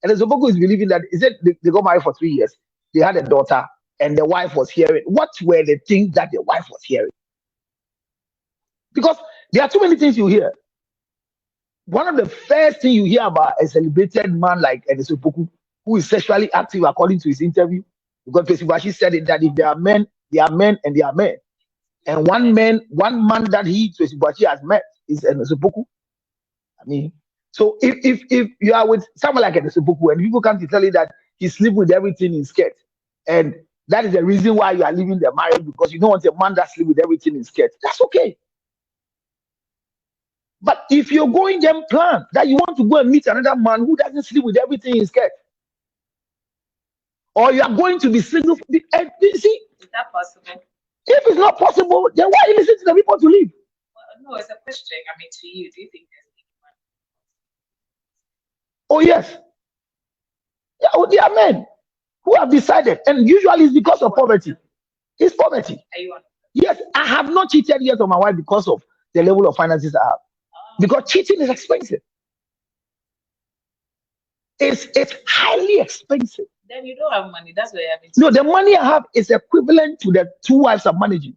And Ezeopoku is believing that is it they got married for 3 years. They had a daughter, and the wife was hearing. What were the things that the wife was hearing? Because there are too many things you hear. One of the first things you hear about a celebrated man like Ezeopoku, who is sexually active according to his interview, because Pesibashi said it that if there are men, they are men, and they are men. And one man that Pesibashi has met is Ezeopoku. I mean, so if you are with someone like Ezeopoku and people come to tell you that he sleep with everything in skirt, and that is the reason why you are leaving the marriage because you don't want a man that sleep with everything in skirt, that's okay. But if you're going then plan that you want to go and meet another man who doesn't sleep with everything in skirt, or you are going to be single, you see, is that possible? If it's not possible, then why you listen to the people to leave? Well, no, it's a question. I mean, to you, do you think there's anyone? Oh yes, yeah, oh, there are men who have decided, and usually it's because of poverty. It's poverty. Are you on? Yes, I have not cheated yet on my wife because of the level of finances I have. Because cheating is expensive. It's highly expensive. Then you don't have money. That's what you have. No, the money I have is equivalent to the 2 wives I'm managing.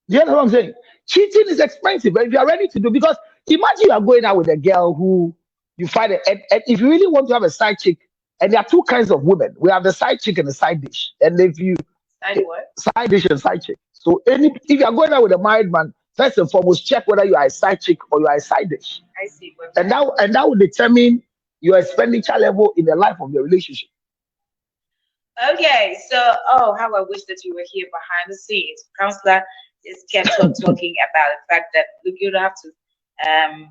Do you know what I'm saying? Cheating is expensive, but if you are ready to do, because imagine you are going out with a girl who you find it, and if you really want to have a side chick, and there are two kinds of women. We have the side chick and the side dish. And if you side dish and side chick. So if you are going out with a married man, first and foremost, check whether you are a side chick or you are a side dish. I see. And that will determine your expenditure level in the life of your relationship. Okay, so how I wish that you were here behind the scenes. Counselor just kept on talking about the fact that look, you don't have to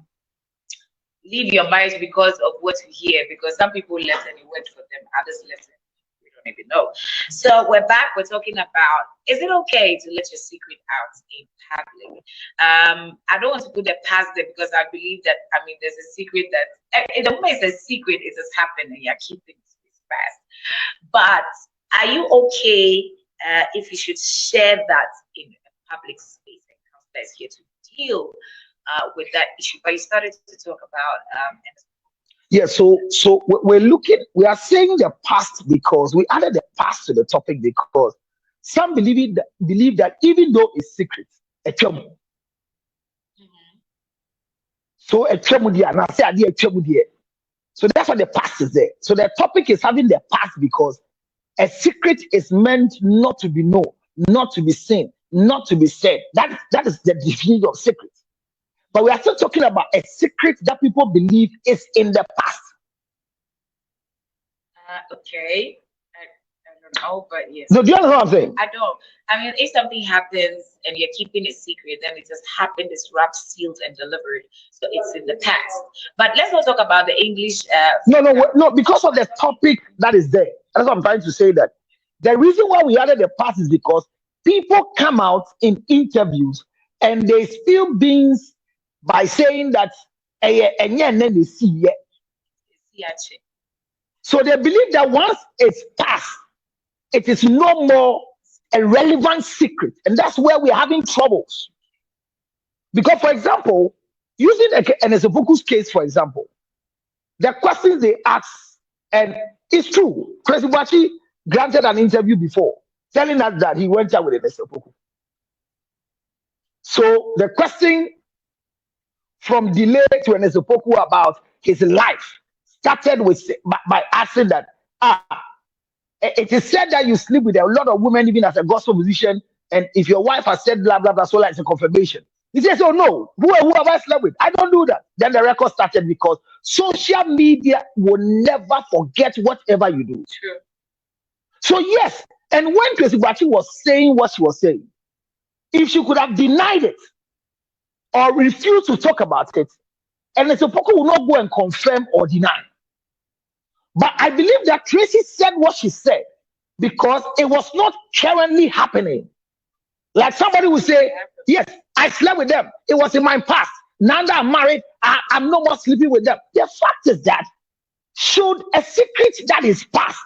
leave your marriage because of what you hear, because some people left and it worked for them, others left and we don't even know. So we're back. We're talking about, is it okay to let your secret out in public? I don't want to put that past there because I believe that, I mean, there's a secret that the moment it's a secret, it has happened and you're keeping it fast. But are you okay if you should share that in a public space? And Counselor is here to deal with that issue. But you started to talk about yeah, so we are saying the past because we added the past to the topic because some believe that even though it's secret, a trouble. So a trouble there, and I say a trouble there. So that's why the past is there. So the topic is having the past because a secret is meant not to be known, not to be seen, not to be said. That is the definition of secret. But we are still talking about a secret that people believe is in the past. Okay. I don't know, but yes. No, do you understand what I'm saying? I don't. I mean, if something happens and you're keeping it secret, then it just happened, it's wrapped, sealed, and delivered. So it's in the past. But let's not talk about the English. No, because of the topic that is there. That's what I'm trying to say, that the reason why we added the past is because people come out in interviews and they spill beans by saying that so they believe that once it's past, it is no more a relevant secret, and that's where we're having troubles. Because, for example, using an Ezeopoku's case, for example, the questions they ask, and it's true, Pesibashi granted an interview before telling us that he went out with an Ezeopoku. So the question from delay to an Ezeopoku about his life started with by asking that it is said that you sleep with a lot of women even as a gospel musician, and if your wife has said blah blah blah, so it's a confirmation. He says, oh no, who have I slept with? I don't do that. Then the record started because social media will never forget whatever you do. True. So yes, and when Pesibashi was saying what she was saying, if she could have denied it or refused to talk about it, and Ezeopoku will not go and confirm or deny. But I believe that Tracy said what she said because it was not currently happening. Like somebody would say, yes, I slept with them. It was in my past. Now that I'm married, I'm no more sleeping with them. The fact is that should a secret that is past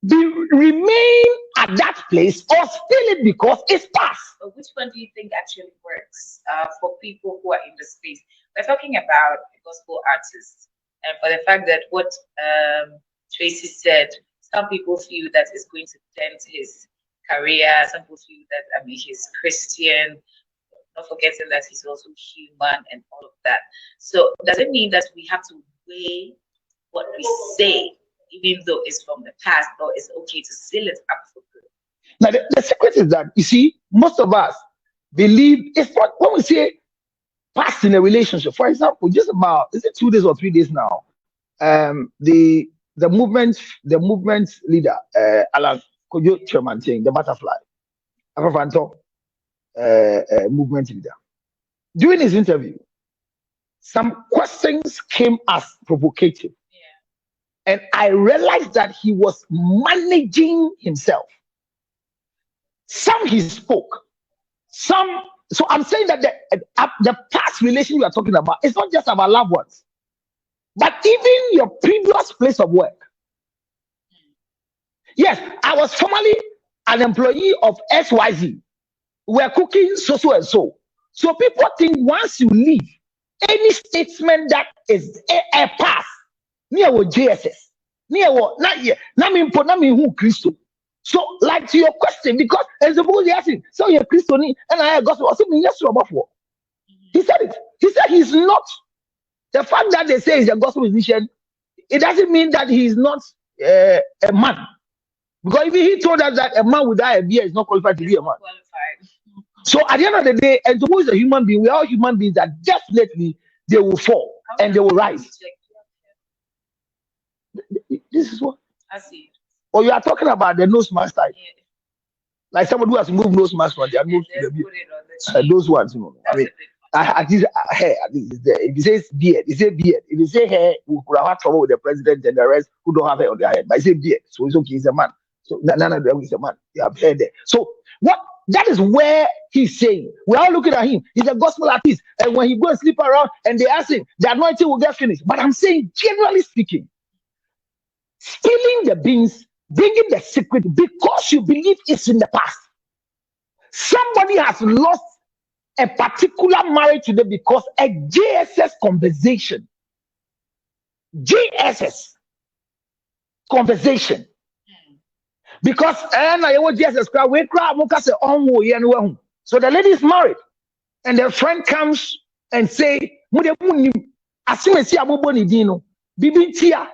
remain at that place or steal it because it's past? But which one do you think actually works for people who are in the space? we're talking about gospel artists, and for the fact that what Tracy said, some people feel that it's going to dent his career. Some people feel that he's Christian. Not forgetting that he's also human and all of that. So does it mean that we have to weigh what we say, even though it's from the past, or it's okay to seal it up for good? Now the secret is that, you see, most of us believe it's not when we say past in a relationship. For example, just about, is it 2 days or 3 days now? The movement leader, Alan Kojo Chairman, the butterfly, Afafanto, movement leader. During his interview, some questions came as provocative. Yeah. And I realized that he was managing himself. Some he spoke, some. So I'm saying that the past relation we are talking about is not just about loved ones, but even your previous place of work. Yes, I was formerly an employee of XYZ. We're cooking so and so. So people think once you leave, any statement that is a pass, near what JSS, near what not yet, not me who Christo. So, like to your question, because as suppose you're asking, so you're Christian and I got something yes to about for. He said it. He said he's not. The fact that they say he's a gospel musician, it doesn't mean that he's not a man. Because if he told us that a man without a beard is not qualified to be a man. So at the end of the day, and suppose a human being, we are all human beings that definitely they will fall and they will rise. This is what I see. Or you are talking about the nose mask type. Yeah. Like somebody who has moved nose mask on, they have moved to the those ones, you know. I mean, at least hair, at least if you say beard, you say beard. If you say hair, we could have had trouble with the president and the rest who don't have hair on their head. But I say beard, so it's okay, he's a man. So none of them is a man. They have hair there. So what that is where he's saying, we're all looking at him. He's a gospel artist. And when he goes and sleep around and they ask him, the anointing will get finished. But I'm saying, generally speaking, stealing the beans, bringing the secret because you believe it's in the past. Somebody has lost a particular marriage today because a JSS conversation. JSS conversation. Because JSS crowd, we cry, so the lady is married, and their friend comes and say, as soon as you are Bibintia.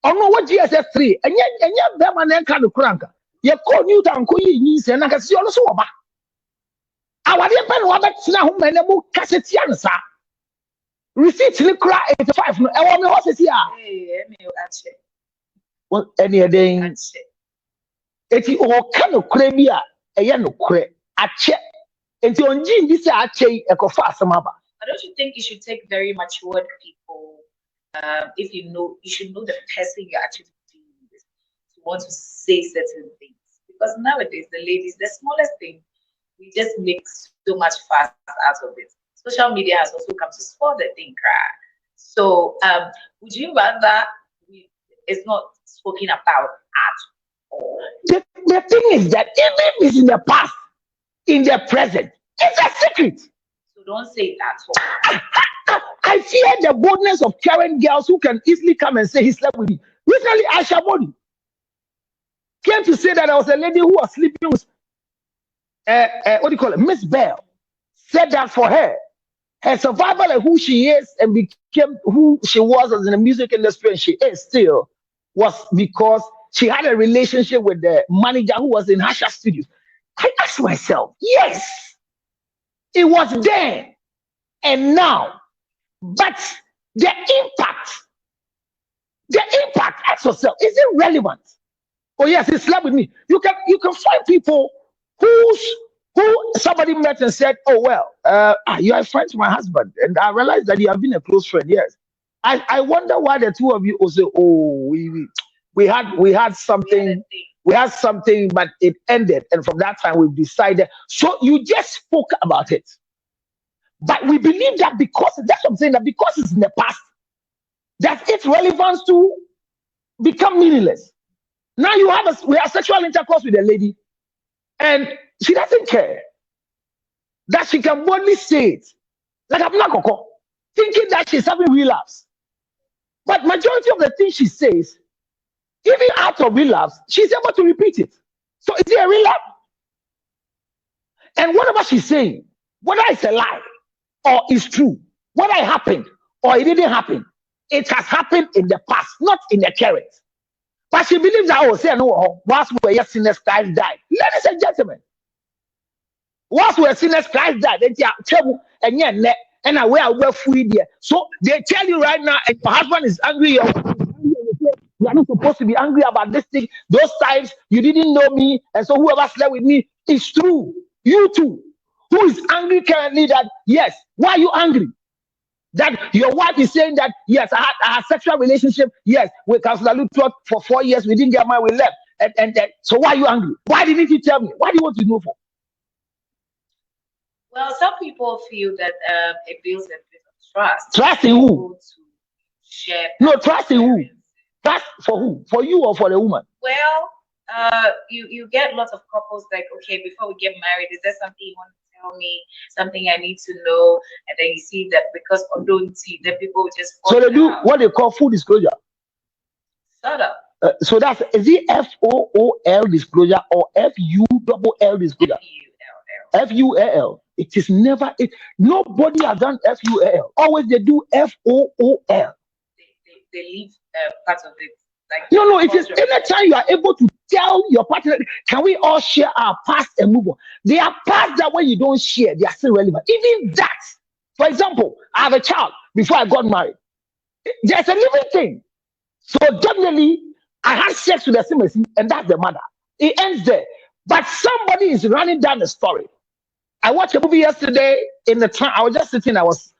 I know what GSS 3 and yet Berman can crank. You call Newton Koyi and I can see also about our dear pen Robert now menable Cassetians. Receipts in cry 85. No, I want me horses here. Well, any day. It's all kind of crabia, a yano cre, a check. And so on Jim, this I say a cofa some other. But don't you think you should take very matured people? If you know, you should know the person you're actually dealing with to want to say certain things. Because nowadays, the ladies, the smallest thing, we just make so much fuss out of it. Social media has also come to spoil the thing, cry. So, would you rather it's not spoken about at all? The thing is that even if it's in the past, in the present, it's a secret. So don't say that. I fear the boldness of current girls who can easily come and say he slept with me. Recently, Aisha Bodi came to say that there was a lady who was sleeping with, what do you call it, Miss Bell. Said that for her survival and who she is and became who she was as in the music industry and she is still was because she had a relationship with the manager who was in Hasha Studios. I asked myself, yes, it was then and now. But the impact, ask yourself, is it relevant? Oh yes, he slept with me. You can find people who somebody met and said, oh well, you are a friend to my husband, and I realized that you have been a close friend. Yes, I wonder why the two of you also oh we had something. We had something, but it ended, and from that time we've decided. So you just spoke about it. But we believe that because that's what I'm saying, that because it's in the past, that its relevance to become meaningless. Now we have sexual intercourse with a lady, and she doesn't care that she can boldly say it. Like I'm not Coco. thinking that she's having relapse. But majority of the things she says, even out of relapse, she's able to repeat it. So is it a relapse? And whatever she's saying, whether it's a lie or it's true, whether it happened or it didn't happen, it has happened in the past, not in the current. But she believes that, oh, say no, whilst we were sinners, Christ died. Ladies and gentlemen, whilst we were sinners, Christ died. And yet, and away I were free there. So they tell you right now, if your husband is angry, you are not supposed to be angry about this thing. Those times you didn't know me, and so whoever slept with me, it's true. You too, who is angry currently, that yes, why are you angry? That your wife is saying that yes, I had sexual relationship, yes, with Counselor Lutrot for 4 years, we didn't get married, we left. And so why are you angry? Why didn't you tell me? Why do you want to know for? Well, some people feel that it builds a bit of trust. Trust in who? Share no, trust in who? Trust for who? For you or for the woman? Well, you get lots of couples like, okay, before we get married, is there something you want to tell me? Something I need to know? And then you see that because of don't see, the people just so they do what they call full disclosure. Sort of. So that's, is it FOOL disclosure or FULL disclosure? FULL. It is never it. Nobody has done FULL. Always they do FOOL. They leave part of it. Like no, it is anytime you are able to tell your partner, can we all share our past and move on? There are parts that when you don't share, they are still relevant. Even that, for example, I have a child before I got married. There's a living thing. So definitely, I had sex with the same, and that's the mother. It ends there. But somebody is running down the story. I watched a movie yesterday in the time. I was just sitting, I was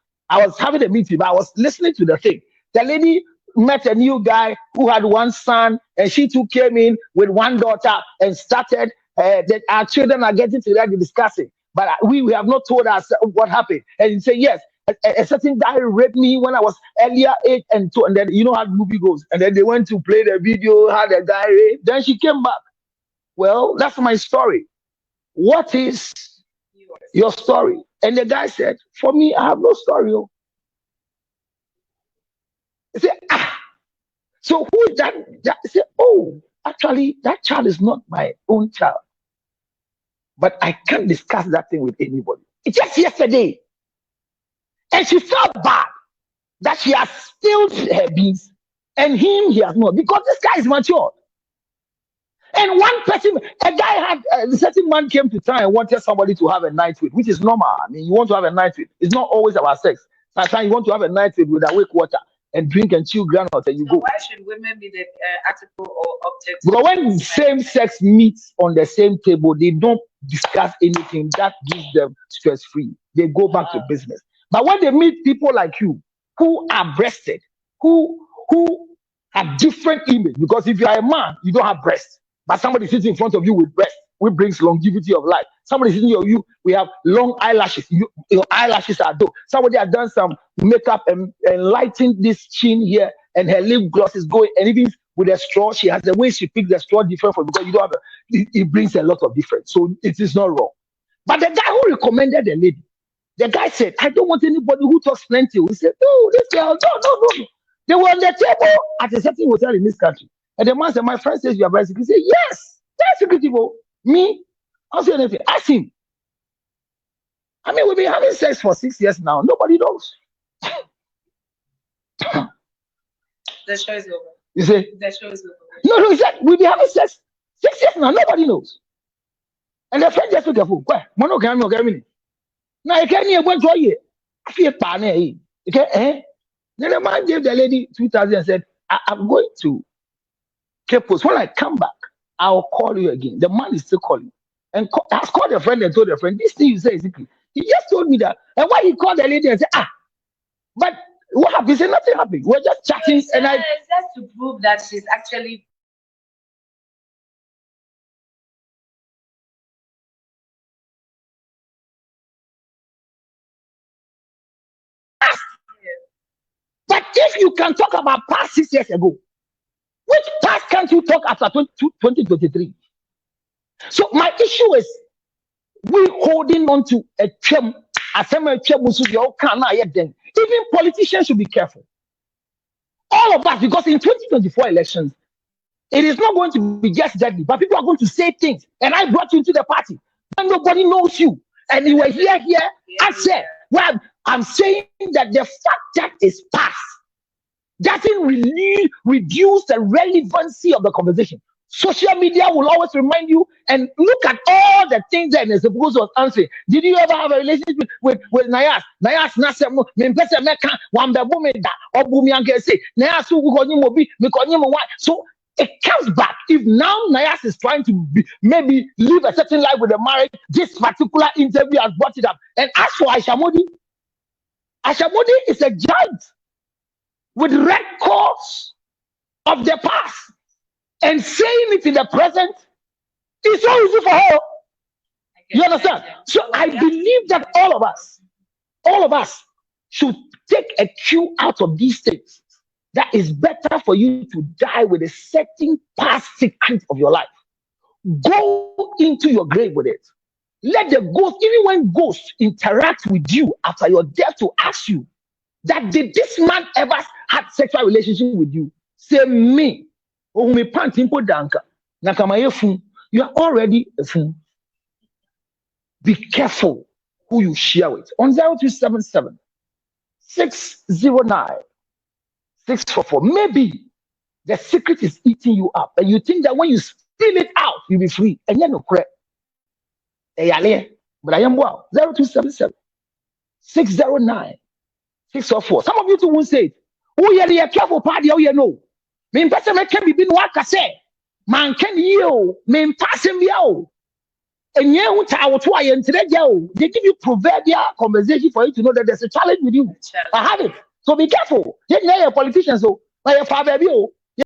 having a meeting, but I was listening to the thing. The lady met a new guy who had one son, and she too came in with one daughter and started that our children are getting together discussing. But we have not told us what happened. And he said, yes, a certain guy raped me when I was earlier 8 and 2. And then you know how the movie goes. And then they went to play the video, how the guy raped. Then she came back. Well, that's my story. What is your story? And the guy said, for me, I have no story. He said, so who is that? He said, oh, actually, that child is not my own child. But I can't discuss that thing with anybody. It's just yesterday. And she felt bad that she has spilled her beans and him, he has not. Because this guy is mature. And one person, a guy had, a certain man came to town and wanted somebody to have a night with, which is normal. I mean, you want to have a night with. It's not always about sex. Sometimes you want to have a night with awake water and drink and chew granules and you go. Why should women be the article or object? But when same sex meets on the same table, they don't discuss anything that gives them stress free. They go back to business. But when they meet people like you, who are breasted, who have different image, because if you are a man, you don't have breasts. But somebody sits in front of you with breasts, which brings longevity of life. Somebody sitting near you, we have long eyelashes. Your eyelashes are dope. Somebody has done some makeup and lightened this chin here, and her lip gloss is going. And even with a straw, she has the way she picks the straw different from, because you don't have it brings a lot of difference. So it is not wrong. But the guy who recommended the lady, the guy said, I don't want anybody who talks plenty. We said, no, this girl, no. They were on the table at a certain hotel in this country. And the man said, my friend says you are very secret. He said, yes, that's secretive. Me, I'll say anything. Ask him. I mean, we've been having sex for 6 years now. Nobody knows. The show is over. You say? The show is over. No, he said, we've been having sex 6 years now. Nobody knows. And the friend just took a phone. Mono can me. Now, you can't hear one for you. I feel panic. Okay, Then the man gave the lady 2,000 and said, I'm going to Cape Coast. When I come back, I'll call you again. The man is still calling. And I called a friend and told a friend, this thing you say is secret. He just told me that. And why he called the lady and said, but what happened? He said, nothing happened. We're just chatting. It's just to prove that she's actually. But if you can talk about past 6 years ago, which past can't you talk after 2023? So my issue is we holding on to a chem, a semi chem, so you cannot yet then. Even politicians should be careful. All of us, because in 2024 elections, it is not going to be just deadly, but people are going to say things. And I brought you into the party when nobody knows you. And you were here. I said, well, I'm saying that the fact that it's passed doesn't really reduce the relevancy of the conversation. Social media will always remind you, and look at all the things that Nese Bogoso was answering. Did you ever have a relationship with Nayas? Nayas Nasem, Mimpesa Meka, Wamba Bumeda, or Bumianke say, Nayas Mobi, so it comes back. If now Nayas is trying to maybe live a certain life with a marriage, this particular interview has brought it up. And as for Aisha Modi is a giant with records of the past, and saying it in the present is so easy for her. You understand? So I believe that all of us should take a cue out of these things. That is better for you to die with a certain past secret of your life. Go into your grave with it. Let the ghost, even when ghosts interact with you after your death, to ask you that did this man ever had sexual relationship with you? Say me. Oh, me pantimpo danka. You are already a fool. Be careful who you share with. On 0277 609 644. Maybe the secret is eating you up, and you think that when you spill it out, you'll be free. And you're no correct. But I am well. 0277 609 644. Some of you too won't say it. Oh, yeah, careful party. Oh, yeah, no. Me person can be waka say. Man can you me pass him yo. And you they give you proverbial conversation for you to know that there's a challenge with you. I have it. So be careful. You're a politician, so like your father,